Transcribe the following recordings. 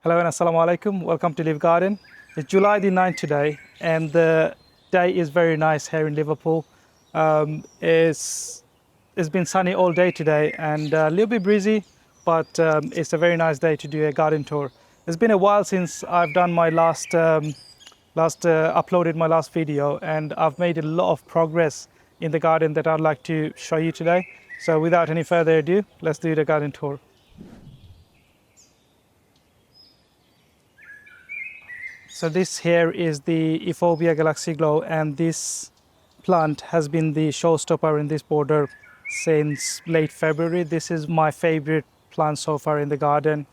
Hello and Assalamu alaikum. Welcome to Live Garden. It's July the 9th today, and the day is very nice here in Liverpool. It's been sunny all day today and a little bit breezy, but it's a very nice day to do a garden tour. It's been a while since I've done my uploaded my last video, and I've made a lot of progress in the garden that I'd like to show you today. So without any further ado, let's do the garden tour. So this here is the Euphorbia Galaxy Glow, and this plant has been the showstopper in this border since late February. This is my favorite plant so far in the garden.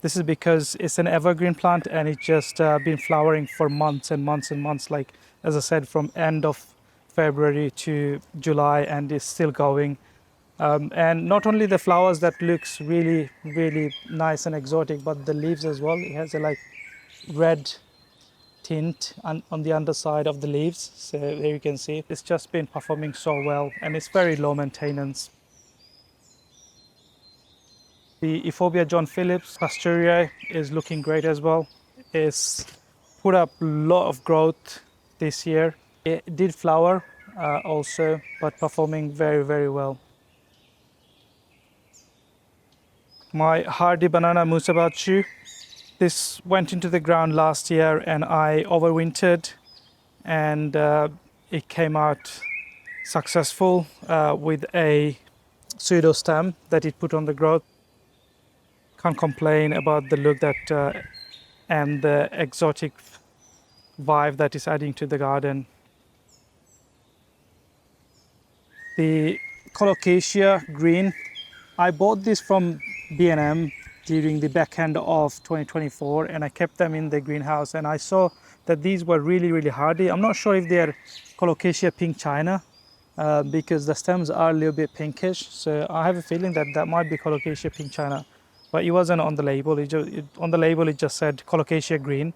This is because it's an evergreen plant and it's just been flowering for months and months and months, like as I said, from end of February to July, and it's still going. And not only the flowers that looks really, really nice and exotic, but the leaves as well. It has a like red tint on the underside of the leaves. So here you can see it's just been performing so well, and it's very low maintenance. The Euphorbia John Phillips Pasteuriae is looking great as well. It's put up a lot of growth this year. It did flower also, but performing very, very well. My hardy banana musabatsu, this went into the ground last year and I overwintered, and it came out successful with a pseudo stem that it put on the growth. Can't complain about the look that and the exotic vibe that is adding to the garden. The Colocasia green, I bought this from B&M during the back end of 2024, and I kept them in the greenhouse, and I saw that these were really, really hardy. I'm not sure if they're Colocasia pink China because the stems are a little bit pinkish, so I have a feeling that that might be Colocasia pink China, but it wasn't on the label. On the label it just said Colocasia green.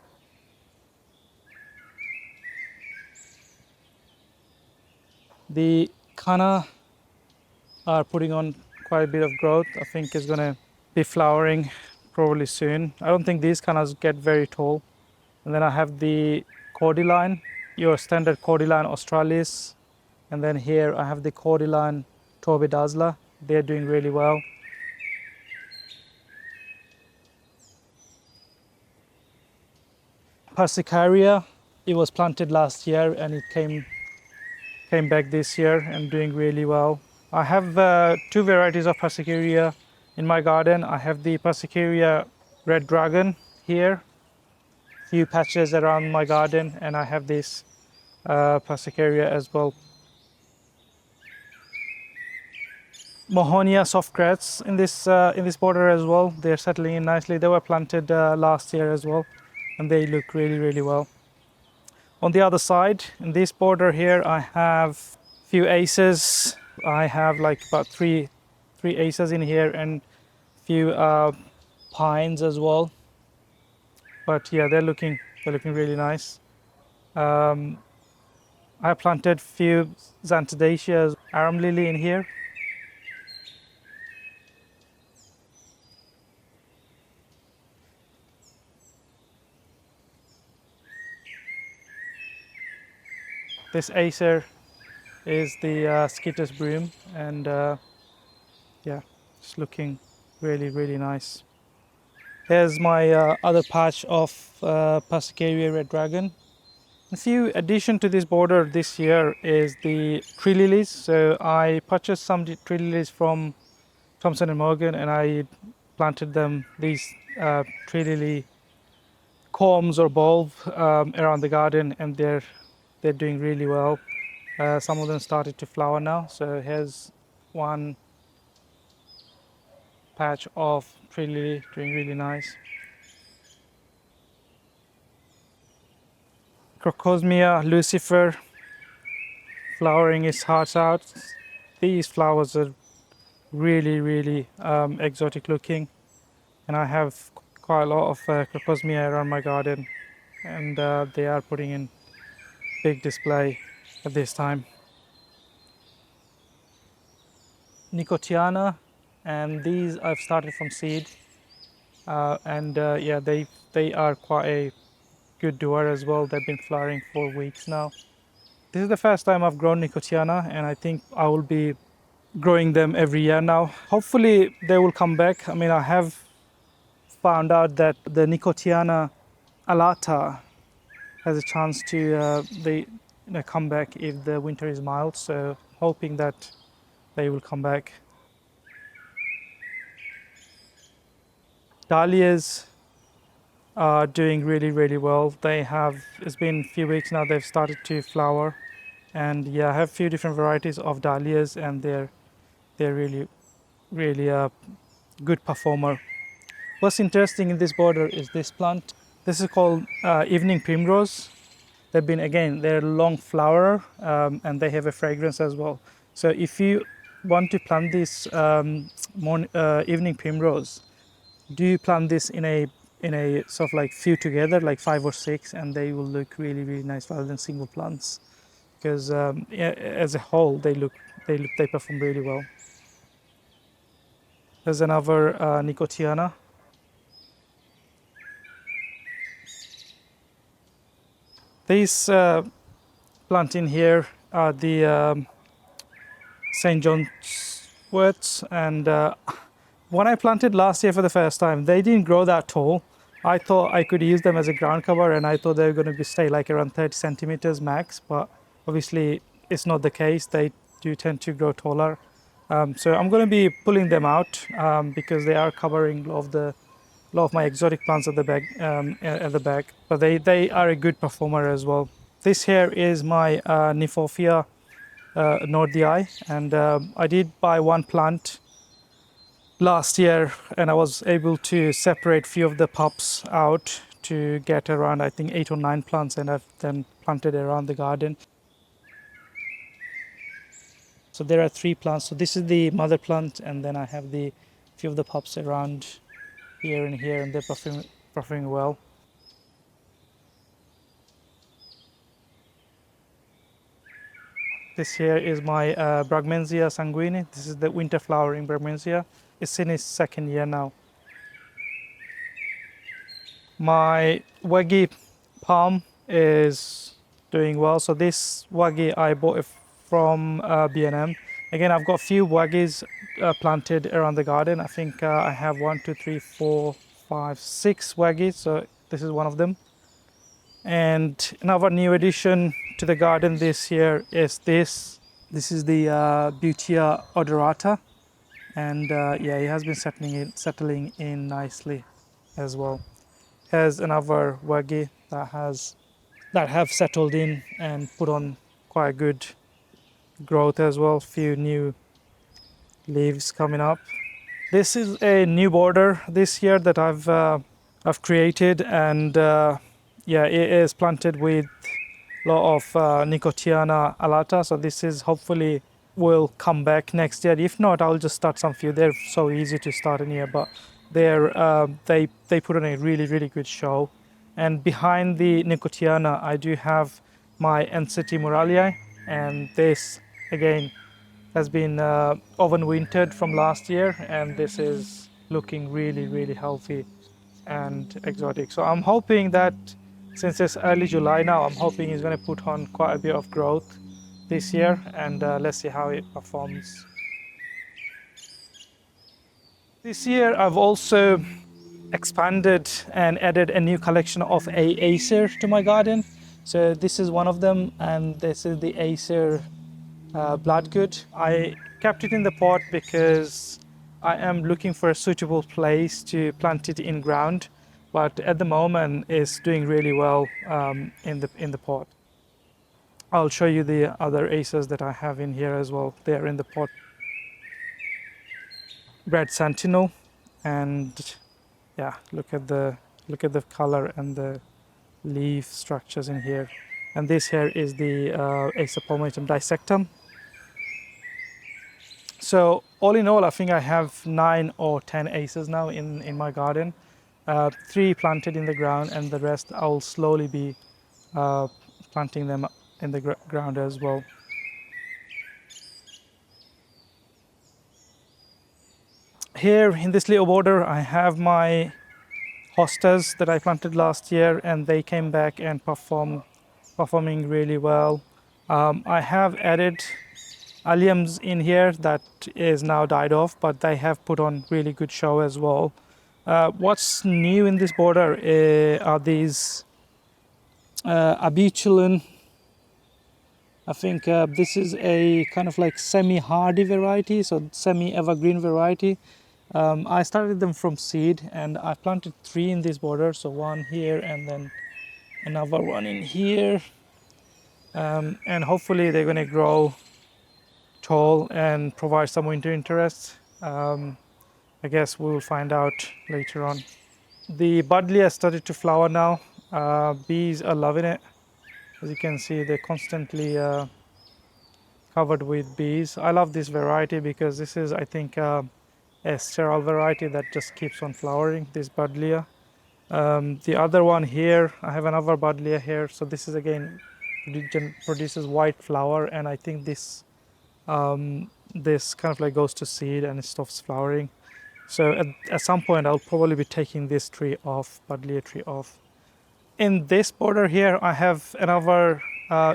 The Canna are putting on quite a bit of growth. I think it's gonna be flowering probably soon. I don't think these Cannas get very tall. And then I have the Cordyline, your standard Cordyline australis. And then here I have the Cordyline Toby Dazzler. They're doing really well. Persicaria, it was planted last year and it came back this year and doing really well. I have two varieties of Persicaria in my garden. I have the Persicaria Red Dragon here, few patches around my garden, and I have this Persicaria as well. Mahonia softcrets in this border as well. They're settling in nicely. They were planted last year as well, and they look really, really well. On the other side, in this border here, I have few aces. I have like about three aces in here and few pines as well. But yeah, they're looking really nice. I planted few Xanthodaceas, arum lily in here. This acer is the Scitus broom, and yeah, it's looking really, really nice. Here's my other patch of Persicaria Red Dragon. A few addition to this border this year is the tree lilies. So I purchased some tree lilies from Thomson & Morgan, and I planted them, these tree lily combs or bulb around the garden, and they're doing really well. Some of them started to flower now. So here's one patch of tree lily doing really nice. Crocosmia lucifer flowering its hearts out. These flowers are really, really exotic looking, and I have quite a lot of Crocosmia around my garden, and they are putting in big display at this time. Nicotiana, and these I've started from seed. Yeah, they are quite a good doer as well. They've been flowering for weeks now. This is the first time I've grown Nicotiana, and I think I will be growing them every year now. Hopefully they will come back. I mean, I have found out that the Nicotiana alata has a chance to come back if the winter is mild. So hoping that they will come back. Dahlias are doing really well. It's been a few weeks now, they've started to flower. And yeah, I have a few different varieties of dahlias, and they're really a good performer. What's interesting in this border is this plant. This is called evening primrose. They're long flower, and they have a fragrance as well. So if you want to plant this evening primrose, do you plant this in a sort of like few together, like 5 or 6, and they will look really nice rather than single plants. Because as a whole, they perform really well. There's another Nicotiana. These plant in here are the St. John's worts, and when I planted last year for the first time, they didn't grow that tall. I thought I could use them as a ground cover, and I thought they were going to stay like around 30 centimeters max, but obviously it's not the case. They do tend to grow taller. So I'm going to be pulling them out because they are covering a lot of my exotic plants at the back. But they are a good performer as well. This here is my Kniphofia nordii, and I did buy one plant last year, and I was able to separate few of the pups out to get around, I think, 8 or 9 plants, and I've then planted around the garden. So there are 3 plants. So this is the mother plant, and then I have the few of the pups around here and here, and they're performing well. This here is my Brugmansia sanguinea. This is the winter flowering Brugmansia. It's in its 2nd year now. My Waggy palm is doing well. So this Waggy I bought it from B&M. Again, I've got a few Waggys planted around the garden. I think I have 1, 2, 3, 4, 5, 6 Waggys. So this is one of them. And another new addition to the garden this year is this. This is the Butea odorata, and yeah, it has been settling in nicely as well. Here's another Waggy that have settled in and put on quite good growth as well. Few new leaves coming up. This is a new border this year that I've created, and yeah, it is planted with a lot of Nicotiana alata. So this is hopefully will come back next year. If not, I'll just start some few. They're so easy to start in here, but they put on a really good show. And behind the Nicotiana, I do have my Ensete muraliae, and this again has been overwintered from last year, and this is looking really healthy and exotic. So I'm hoping that since it's early July now, I'm hoping it's going to put on quite a bit of growth this year, and let's see how it performs. This year I've also expanded and added a new collection of Acer to my garden. So this is one of them, and this is the Acer Bloodgood. I kept it in the pot because I am looking for a suitable place to plant it in ground, but at the moment it's doing really well in the pot. I'll show you the other Acers that I have in here as well. They're in the pot. Red Sentinel, and yeah, look at the color and the leaf structures in here. And this here is the Acer palmatum dissectum. So all in all, I think I have 9 or 10 Acers now in my garden. 3 planted in the ground, and the rest I'll slowly be planting them in the ground as well. Here in this little border, I have my hostas that I planted last year, and they came back and performing really well. I have added alliums in here that is now died off, but they have put on really good show as well. What's new in this border are these Abichulin. I think this is a kind of like semi-hardy variety, so semi-evergreen variety. I started them from seed, and I planted 3 in this border, so 1 here and then another 1 in here. And hopefully they're going to grow tall and provide some winter interest. I guess we'll find out later on. The buddleia started to flower now. Bees are loving it. As you can see, they're constantly covered with bees. I love this variety because this is, I think, a sterile variety that just keeps on flowering, this buddleia. The other one here, I have another buddleia here. So this is again produces white flower, and I think this this kind of like goes to seed and it stops flowering. So at some point I'll probably be taking this tree off, buddleia tree off. In this border here, I have another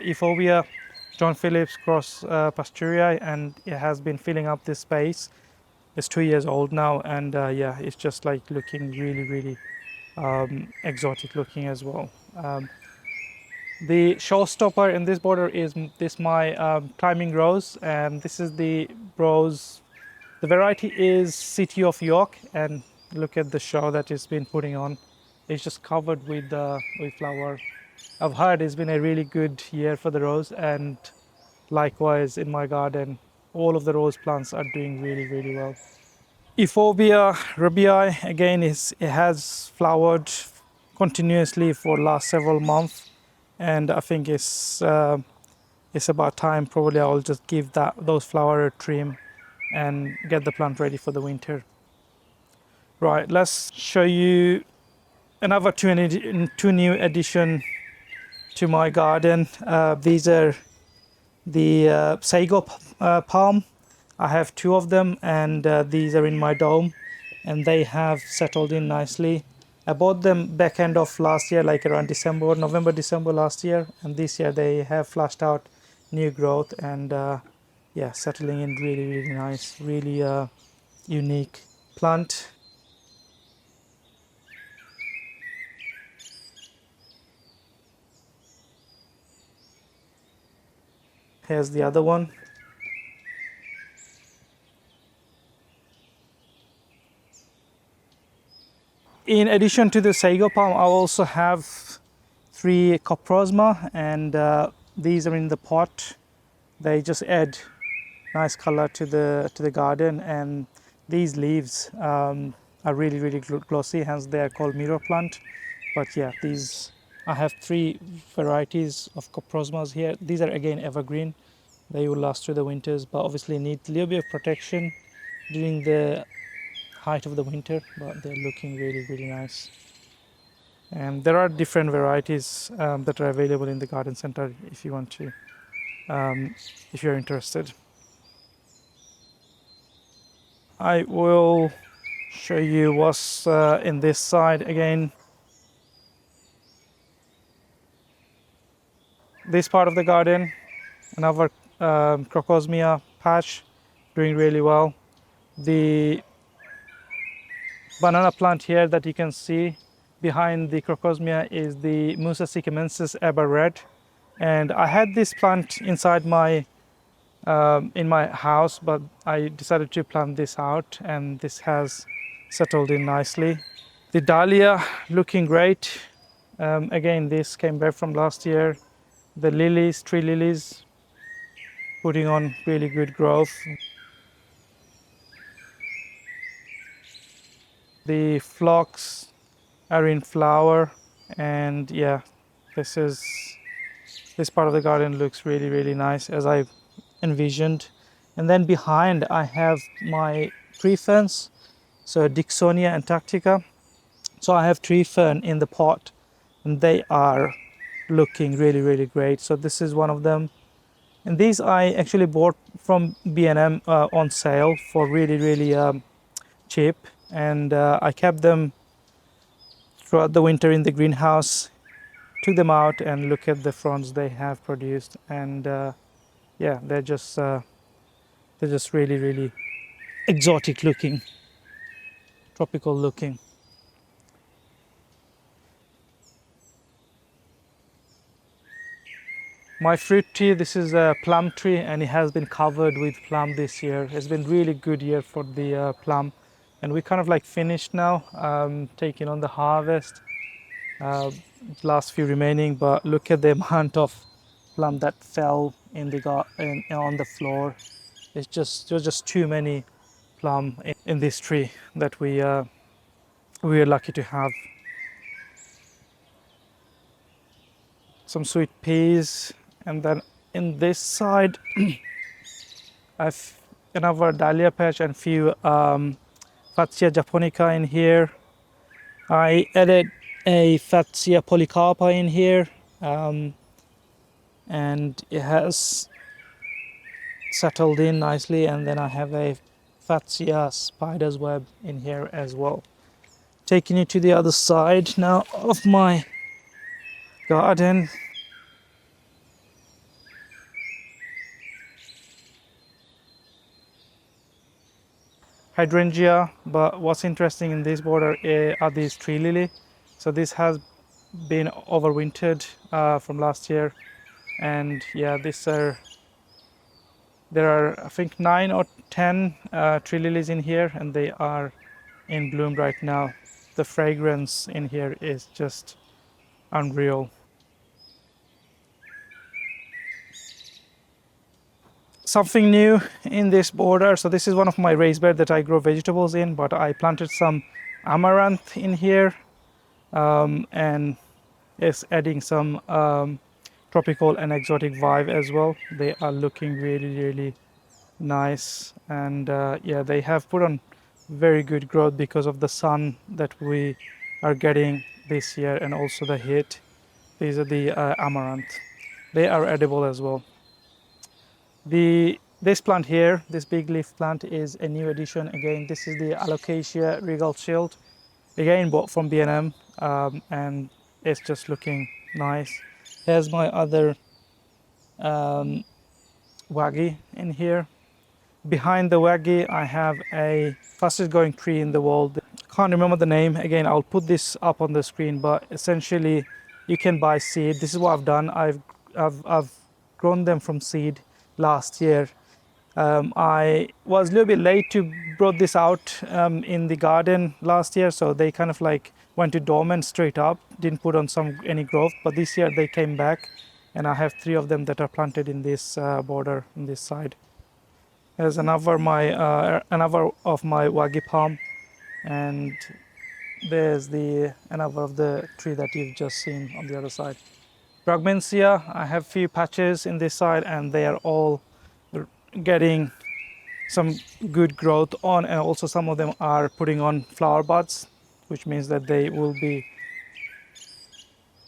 Euphorbia John Phillips cross Pasteuriae, and it has been filling up this space. It's 2 years old now, and yeah, it's just like looking really exotic looking as well. The showstopper in this border is my climbing rose, and this is the rose. The variety is City of York, and look at the show that it's been putting on. It's just covered with flower. I've heard it's been a really good year for the rose, and likewise in my garden, all of the rose plants are doing really well. Euphorbia rubii, again, it has flowered continuously for last several months, and I think it's about time. Probably I'll just give those flower a trim and get the plant ready for the winter. Right, let's show you another two new addition to my garden. These are the sago palm. I have 2 of them, and these are in my dome, and they have settled in nicely. I bought them back end of last year, like around November, December last year, and this year they have flashed out new growth, and yeah, settling in really nice, really unique plant. Here's the other one. In addition to the sago palm, I also have 3 coprosma, and these are in the pot. They just add nice color to the garden, and these leaves are really glossy, hence they are called mirror plant. But yeah, I have 3 varieties of coprosmas here. These are again evergreen. They will last through the winters, but obviously need a little bit of protection during the height of the winter, but they're looking really nice. And there are different varieties that are available in the garden center if you want to, if you're interested. I will show you what's in this side again. This part of the garden, another Crocosmia patch, doing really well. The banana plant here that you can see behind the Crocosmia is the Musa sikkimensis Aber Red, and I had this plant inside my in my house, but I decided to plant this out, and this has settled in nicely. The dahlia looking great. Again, this came back from last year. The lilies, 3 lilies, putting on really good growth. The phlox are in flower, and yeah, this part of the garden looks really nice as I envisioned. And then behind I have my tree ferns, so Dicksonia antarctica. So I have tree fern in the pot, and they are looking really great. So this is one of them, and these I actually bought from B&M on sale for really cheap, and I kept them throughout the winter in the greenhouse. Took them out and look at the fronds they have produced, and yeah, they're just really exotic looking, tropical looking. My fruit tree, this is a plum tree, and it has been covered with plum this year. It's been really good year for the plum, and we kind of like finished now, taking on the harvest. Last few remaining, but look at the amount of plum that fell in the on the floor. There's just too many plum in this tree that we are lucky to have. Some sweet peas, and then in this side I've another dahlia patch and few Fatsia japonica in here. I added a Fatsia polycarpa in here, and it has settled in nicely, and then I have a Fatsia spider's web in here as well. Taking you to the other side now of my garden. Hydrangea, but what's interesting in this border are these tree lily. So this has been overwintered from last year, and yeah, there are I think 9 or 10 tree lilies in here, and they are in bloom right now. The fragrance in here is just unreal. Something new in this border. So this is one of my raised bed that I grow vegetables in, but I planted some amaranth in here, and it's adding some tropical and exotic vibe as well. They are looking really nice, and yeah, they have put on very good growth because of the sun that we are getting this year, and also the heat. These are the amaranth. They are edible as well. This plant here, this big leaf plant, is a new addition. Again, this is the Alocasia regal shield, again bought from B&M, and it's just looking nice. Here's my other waggy in here. Behind the waggy, I have a fastest growing tree in the world. Can't remember the name. Again, I'll put this up on the screen, but essentially you can buy seed. This is what I've done. I've grown them from seed last year. I was a little bit late to brought this out in the garden last year, so they kind of like went to dormant straight up, didn't put on any growth, but this year they came back, and I have 3 of them that are planted in this border on this side. There's another of my waggy palm, and there's another of the tree that you've just seen on the other side. Brugmansia, I have few patches in this side, and they are all getting some good growth on, and also some of them are putting on flower buds, which means that they will be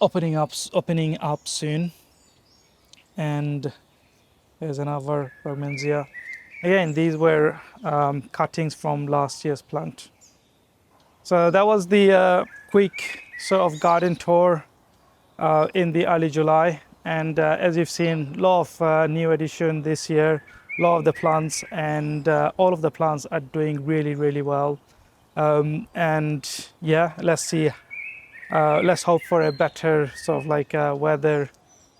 opening up soon. And there's another Brugmansia. Again, these were cuttings from last year's plant. So that was the quick sort of garden tour in the early July. And as you've seen, a lot of new addition this year, a lot of the plants, and all of the plants are doing really well. And yeah, let's see. Let's hope for a better sort of like weather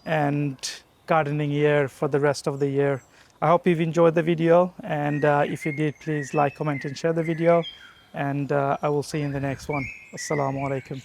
and gardening year for the rest of the year. I hope you've enjoyed the video, and if you did, please like, comment and share the video, and I will see you in the next one. Assalamu alaikum.